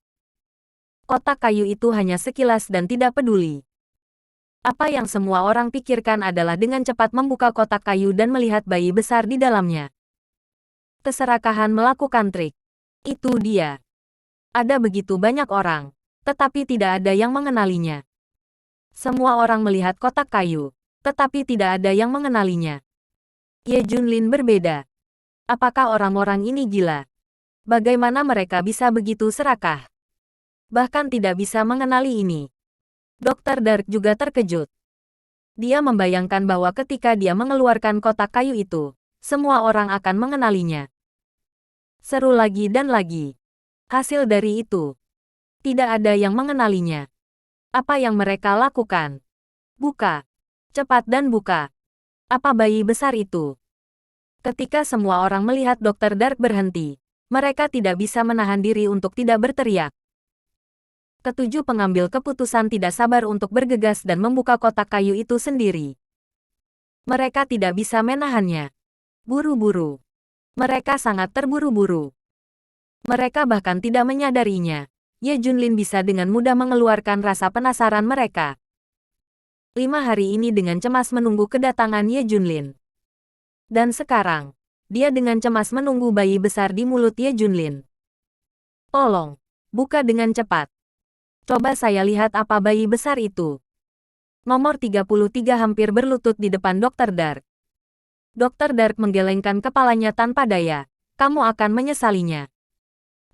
Kotak kayu itu hanya sekilas dan tidak peduli. Apa yang semua orang pikirkan adalah dengan cepat membuka kotak kayu dan melihat bayi besar di dalamnya. Keserakahan melakukan trik. Itu dia. Ada begitu banyak orang, tetapi tidak ada yang mengenalinya. Semua orang melihat kotak kayu, tetapi tidak ada yang mengenalinya. Ye Junlin berbeda. Apakah orang-orang ini gila? Bagaimana mereka bisa begitu serakah? Bahkan tidak bisa mengenali ini. Dr. Dark juga terkejut. Dia membayangkan bahwa ketika dia mengeluarkan kotak kayu itu, semua orang akan mengenalinya. Seru lagi dan lagi. Hasil dari itu, tidak ada yang mengenalinya. Apa yang mereka lakukan? Buka. Cepat dan buka. Apa bayi besar itu? Ketika semua orang melihat Dr. Dark berhenti, mereka tidak bisa menahan diri untuk tidak berteriak. Ketujuh pengambil keputusan tidak sabar untuk bergegas dan membuka kotak kayu itu sendiri. Mereka tidak bisa menahannya. Buru-buru. Mereka sangat terburu-buru. Mereka bahkan tidak menyadarinya. Ye Junlin bisa dengan mudah mengeluarkan rasa penasaran mereka. 5 hari ini dengan cemas menunggu kedatangan Ye Junlin. Dan sekarang, dia dengan cemas menunggu bayi besar di mulut Ye Junlin. Tolong, buka dengan cepat. Coba saya lihat apa bayi besar itu. Nomor 33 hampir berlutut di depan Dr. Dark. Dr. Dark menggelengkan kepalanya tanpa daya. Kamu akan menyesalinya.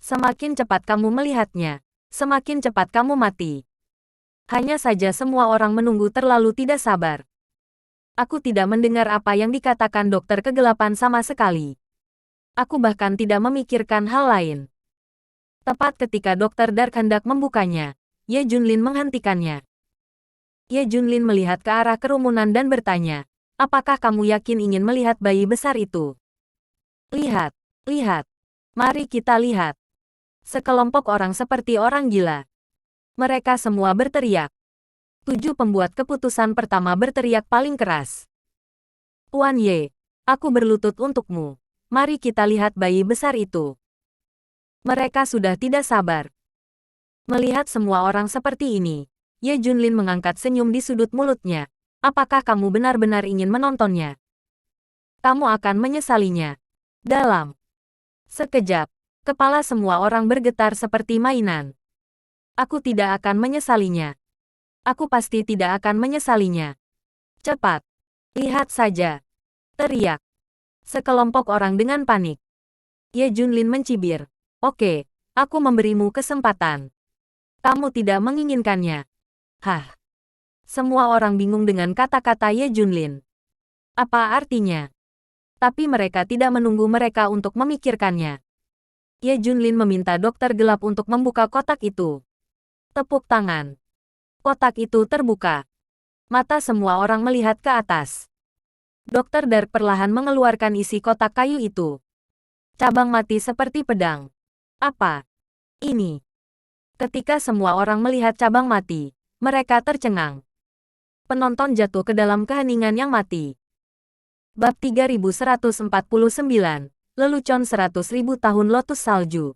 Semakin cepat kamu melihatnya, semakin cepat kamu mati. Hanya saja semua orang menunggu terlalu tidak sabar. Aku tidak mendengar apa yang dikatakan dokter kegelapan sama sekali. Aku bahkan tidak memikirkan hal lain. Tepat ketika Dr. Dark hendak membukanya, Ye Junlin menghentikannya. Ye Junlin melihat ke arah kerumunan dan bertanya, apakah kamu yakin ingin melihat bayi besar itu? Lihat, lihat. Mari kita lihat. Sekelompok orang seperti orang gila. Mereka semua berteriak. 7 pembuat keputusan pertama berteriak paling keras. Tuan Ye, aku berlutut untukmu. Mari kita lihat bayi besar itu. Mereka sudah tidak sabar. Melihat semua orang seperti ini, Ye Junlin mengangkat senyum di sudut mulutnya. Apakah kamu benar-benar ingin menontonnya? Kamu akan menyesalinya. Dalam sekejap, kepala semua orang bergetar seperti mainan. Aku tidak akan menyesalinya. Aku pasti tidak akan menyesalinya. Cepat. Lihat saja. Teriak. Sekelompok orang dengan panik. Ye Junlin mencibir. Oke, aku memberimu kesempatan. Kamu tidak menginginkannya. Hah. Semua orang bingung dengan kata-kata Ye Junlin. Apa artinya? Tapi mereka tidak menunggu mereka untuk memikirkannya. Ye Junlin meminta dokter gelap untuk membuka kotak itu. Tepuk tangan. Kotak itu terbuka. Mata semua orang melihat ke atas. Dokter Dark perlahan mengeluarkan isi kotak kayu itu. Cabang mati seperti pedang. Apa ini? Ketika semua orang melihat cabang mati, mereka tercengang. Penonton jatuh ke dalam keheningan yang mati. Bab 3149, Lelucon 100.000 tahun lotus salju.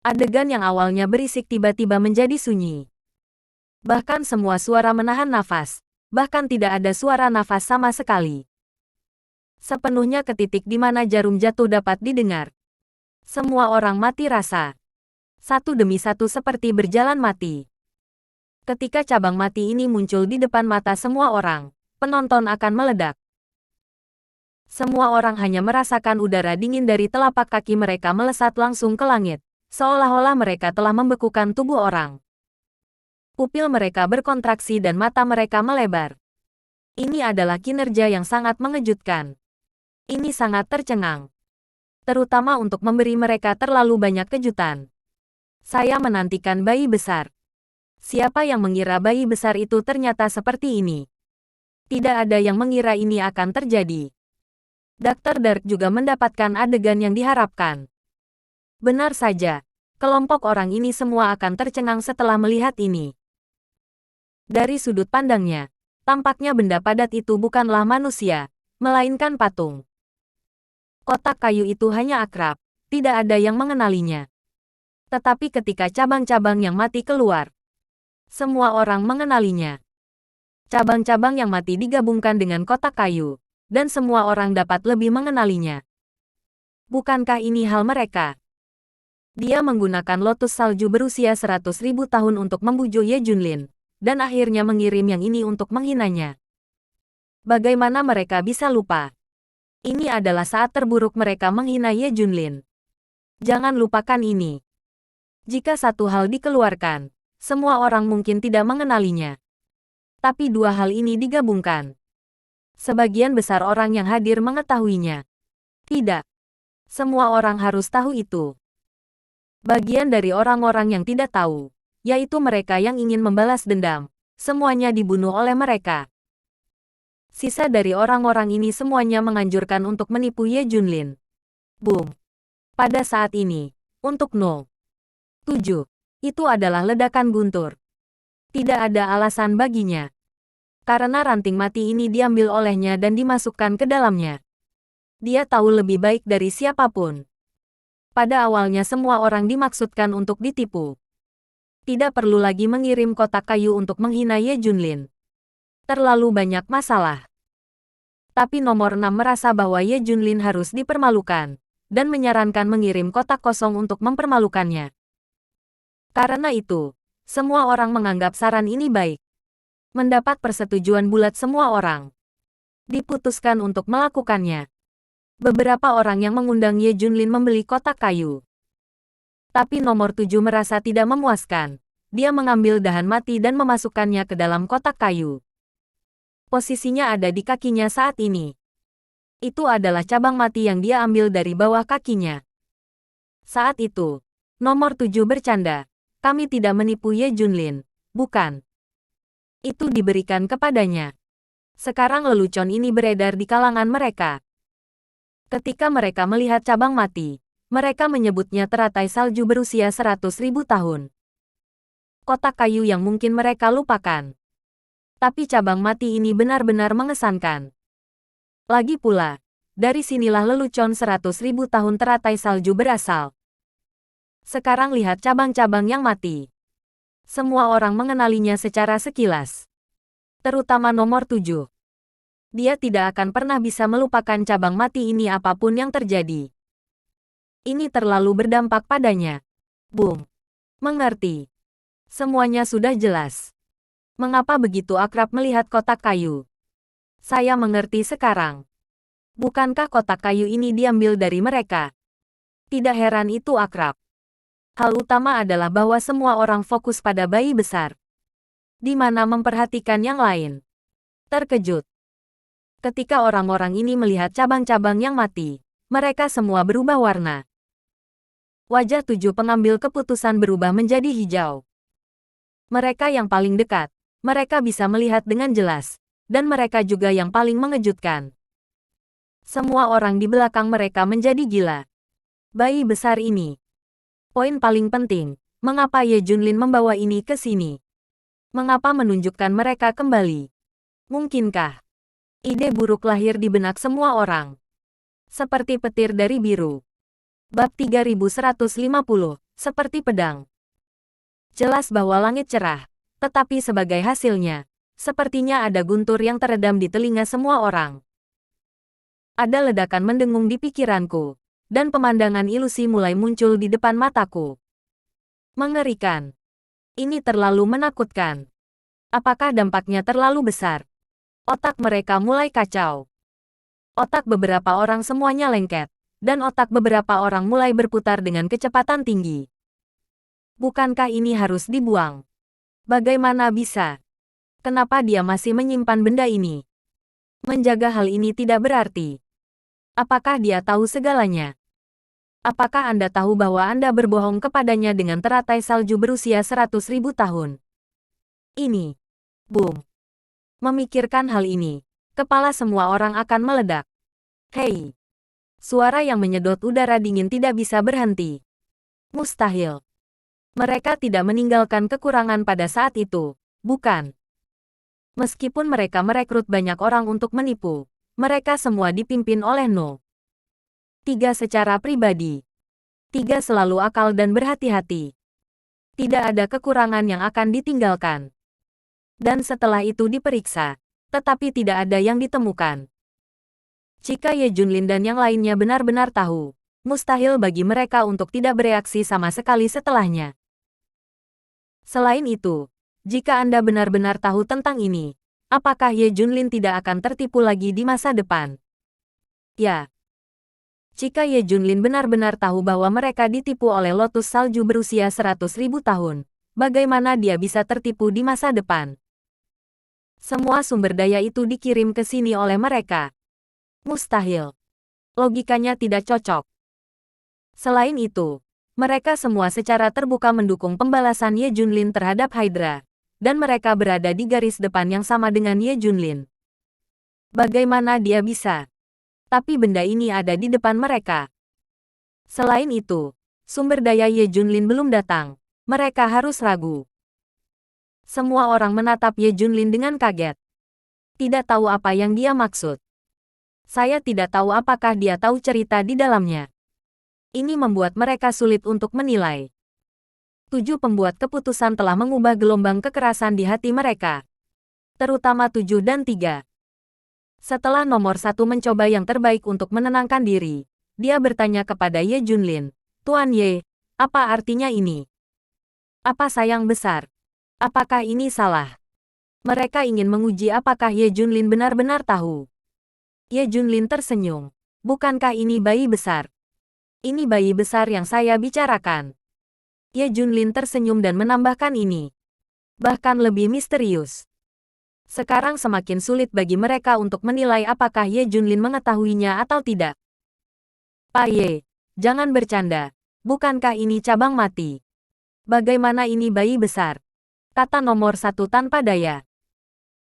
Adegan yang awalnya berisik tiba-tiba menjadi sunyi. Bahkan semua suara menahan nafas, bahkan tidak ada suara nafas sama sekali. Sepenuhnya ke titik di mana jarum jatuh dapat didengar. Semua orang mati rasa. Satu demi satu seperti berjalan mati. Ketika cabang mati ini muncul di depan mata semua orang, penonton akan meledak. Semua orang hanya merasakan udara dingin dari telapak kaki mereka melesat langsung ke langit, seolah-olah mereka telah membekukan tubuh orang. Pupil mereka berkontraksi dan mata mereka melebar. Ini adalah kinerja yang sangat mengejutkan. Ini sangat tercengang. Terutama untuk memberi mereka terlalu banyak kejutan. Saya menantikan bayi besar. Siapa yang mengira bayi besar itu ternyata seperti ini? Tidak ada yang mengira ini akan terjadi. Dr. Dark juga mendapatkan adegan yang diharapkan. Benar saja, kelompok orang ini semua akan tercengang setelah melihat ini. Dari sudut pandangnya, tampaknya benda padat itu bukanlah manusia, melainkan patung. Kotak kayu itu hanya akrab, tidak ada yang mengenalinya. Tetapi ketika cabang-cabang yang mati keluar, semua orang mengenalinya. Cabang-cabang yang mati digabungkan dengan kotak kayu, dan semua orang dapat lebih mengenalinya. Bukankah ini hal mereka? Dia menggunakan lotus salju berusia 100.000 tahun untuk membujuk Ye Junlin, dan akhirnya mengirim yang ini untuk menghinanya. Bagaimana mereka bisa lupa? Ini adalah saat terburuk mereka menghina Ye Junlin. Jangan lupakan ini. Jika satu hal dikeluarkan, semua orang mungkin tidak mengenalinya. Tapi dua hal ini digabungkan. Sebagian besar orang yang hadir mengetahuinya. Tidak. Semua orang harus tahu itu. Bagian dari orang-orang yang tidak tahu, yaitu mereka yang ingin membalas dendam, semuanya dibunuh oleh mereka. Sisa dari orang-orang ini semuanya menganjurkan untuk menipu Ye Junlin. Boom. Pada saat ini, untuk 07, itu adalah ledakan guntur. Tidak ada alasan baginya. Karena ranting mati ini diambil olehnya dan dimasukkan ke dalamnya. Dia tahu lebih baik dari siapapun. Pada awalnya semua orang dimaksudkan untuk ditipu. Tidak perlu lagi mengirim kotak kayu untuk menghina Ye Junlin. Terlalu banyak masalah. Tapi nomor 6 merasa bahwa Ye Junlin harus dipermalukan, dan menyarankan mengirim kotak kosong untuk mempermalukannya. Karena itu, semua orang menganggap saran ini baik. Mendapat persetujuan bulat semua orang. Diputuskan untuk melakukannya. Beberapa orang yang mengundang Ye Junlin membeli kotak kayu. Tapi nomor 7 merasa tidak memuaskan. Dia mengambil dahan mati dan memasukkannya ke dalam kotak kayu. Posisinya ada di kakinya saat ini. Itu adalah cabang mati yang dia ambil dari bawah kakinya. Saat itu, nomor 7 bercanda. Kami tidak menipu Ye Junlin, bukan? Itu diberikan kepadanya. Sekarang lelucon ini beredar di kalangan mereka. Ketika mereka melihat cabang mati, mereka menyebutnya teratai salju berusia 100.000 tahun. Kotak kayu yang mungkin mereka lupakan, Tapi cabang mati ini benar-benar mengesankan. Lagi pula, dari sinilah lelucon 100.000 tahun teratai salju berasal. Sekarang lihat cabang-cabang yang mati. Semua orang mengenalinya secara sekilas. Terutama nomor 7. Dia tidak akan pernah bisa melupakan cabang mati ini apapun yang terjadi. Ini terlalu berdampak padanya. Boom. Mengerti. Semuanya sudah jelas. Mengapa begitu akrab melihat kotak kayu? Saya mengerti sekarang. Bukankah kotak kayu ini diambil dari mereka? Tidak heran itu akrab. Hal utama adalah bahwa semua orang fokus pada bayi besar. Di mana memperhatikan yang lain. Terkejut. Ketika orang-orang ini melihat cabang-cabang yang mati, mereka semua berubah warna. Wajah 7 pengambil keputusan berubah menjadi hijau. Mereka yang paling dekat. Mereka bisa melihat dengan jelas, dan mereka juga yang paling mengejutkan. Semua orang di belakang mereka menjadi gila. Bayi besar ini. Poin paling penting, mengapa Ye Junlin membawa ini ke sini? Mengapa menunjukkan mereka kembali? Mungkinkah ide buruk lahir di benak semua orang? Seperti petir dari biru. Bab 3150, seperti pedang. Jelas bahwa langit cerah. Tetapi sebagai hasilnya, sepertinya ada guntur yang teredam di telinga semua orang. Ada ledakan mendengung di pikiranku, dan pemandangan ilusi mulai muncul di depan mataku. Mengerikan. Ini terlalu menakutkan. Apakah dampaknya terlalu besar? Otak mereka mulai kacau. Otak beberapa orang semuanya lengket, dan otak beberapa orang mulai berputar dengan kecepatan tinggi. Bukankah ini harus dibuang? Bagaimana bisa? Kenapa dia masih menyimpan benda ini? Menjaga hal ini tidak berarti. Apakah dia tahu segalanya? Apakah Anda tahu bahwa Anda berbohong kepadanya dengan teratai salju berusia 100.000 tahun? Ini. Boom. Memikirkan hal ini, kepala semua orang akan meledak. Hei. Suara yang menyedot udara dingin tidak bisa berhenti. Mustahil. Mereka tidak meninggalkan kekurangan pada saat itu, bukan? Meskipun mereka merekrut banyak orang untuk menipu, mereka semua dipimpin oleh No. 3 secara pribadi. 3 selalu akal dan berhati-hati. Tidak ada kekurangan yang akan ditinggalkan. Dan setelah itu diperiksa, tetapi tidak ada yang ditemukan. Jika Ye Junlin dan yang lainnya benar-benar tahu, mustahil bagi mereka untuk tidak bereaksi sama sekali setelahnya. Selain itu, jika Anda benar-benar tahu tentang ini, apakah Ye Junlin tidak akan tertipu lagi di masa depan? Ya. Jika Ye Junlin benar-benar tahu bahwa mereka ditipu oleh lotus salju berusia 100.000 tahun, bagaimana dia bisa tertipu di masa depan? Semua sumber daya itu dikirim ke sini oleh mereka. Mustahil. Logikanya tidak cocok. Selain itu, mereka semua secara terbuka mendukung pembalasan Ye Junlin terhadap Hydra, dan mereka berada di garis depan yang sama dengan Ye Junlin. Bagaimana dia bisa? Tapi benda ini ada di depan mereka. Selain itu, sumber daya Ye Junlin belum datang. Mereka harus ragu. Semua orang menatap Ye Junlin dengan kaget. Tidak tahu apa yang dia maksud. Saya tidak tahu apakah dia tahu cerita di dalamnya. Ini membuat mereka sulit untuk menilai. 7 pembuat keputusan telah mengubah gelombang kekerasan di hati mereka. Terutama 7 dan 3. Setelah nomor 1 mencoba yang terbaik untuk menenangkan diri, dia bertanya kepada Ye Junlin, "Tuan Ye, apa artinya ini? Apa sayang besar? Apakah ini salah?" Mereka ingin menguji apakah Ye Junlin benar-benar tahu. Ye Junlin tersenyum. "Bukankah ini bayi besar? Ini bayi besar yang saya bicarakan." Ye Junlin tersenyum dan menambahkan ini. Bahkan lebih misterius. Sekarang semakin sulit bagi mereka untuk menilai apakah Ye Junlin mengetahuinya atau tidak. "Pak Ye, jangan bercanda. Bukankah ini cabang mati? Bagaimana ini bayi besar?" kata nomor 1 tanpa daya.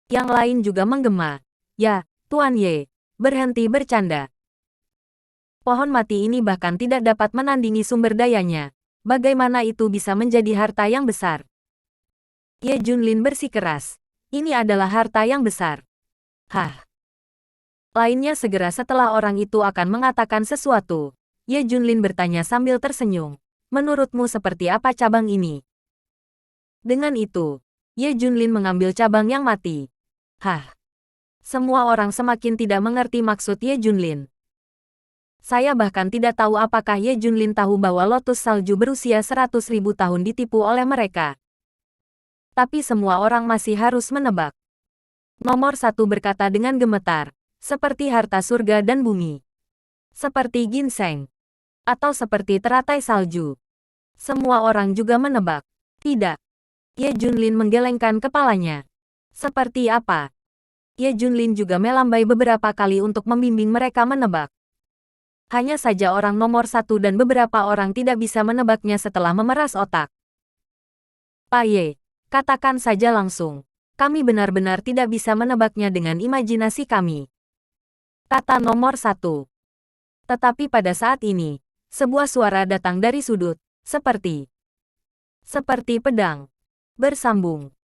Yang lain juga menggema. "Ya, Tuan Ye, berhenti bercanda. Pohon mati ini bahkan tidak dapat menandingi sumber dayanya. Bagaimana itu bisa menjadi harta yang besar?" Ye Junlin bersikeras. Ini adalah harta yang besar. Hah. Lainnya segera setelah orang itu akan mengatakan sesuatu. Ye Junlin bertanya sambil tersenyum. Menurutmu seperti apa cabang ini? Dengan itu, Ye Junlin mengambil cabang yang mati. Hah. Semua orang semakin tidak mengerti maksud Ye Junlin. Saya bahkan tidak tahu apakah Ye Junlin tahu bahwa lotus salju berusia 100.000 tahun ditipu oleh mereka. Tapi semua orang masih harus menebak. Nomor 1 berkata dengan gemetar. Seperti harta surga dan bumi. Seperti ginseng. Atau seperti teratai salju. Semua orang juga menebak. Tidak. Ye Junlin menggelengkan kepalanya. Seperti apa? Ye Junlin juga melambai beberapa kali untuk membimbing mereka menebak. Hanya saja orang nomor 1 dan beberapa orang tidak bisa menebaknya setelah memeras otak. Pak Ye, katakan saja langsung. Kami benar-benar tidak bisa menebaknya dengan imajinasi kami. Kata nomor 1. Tetapi pada saat ini, sebuah suara datang dari sudut, seperti pedang bersambung.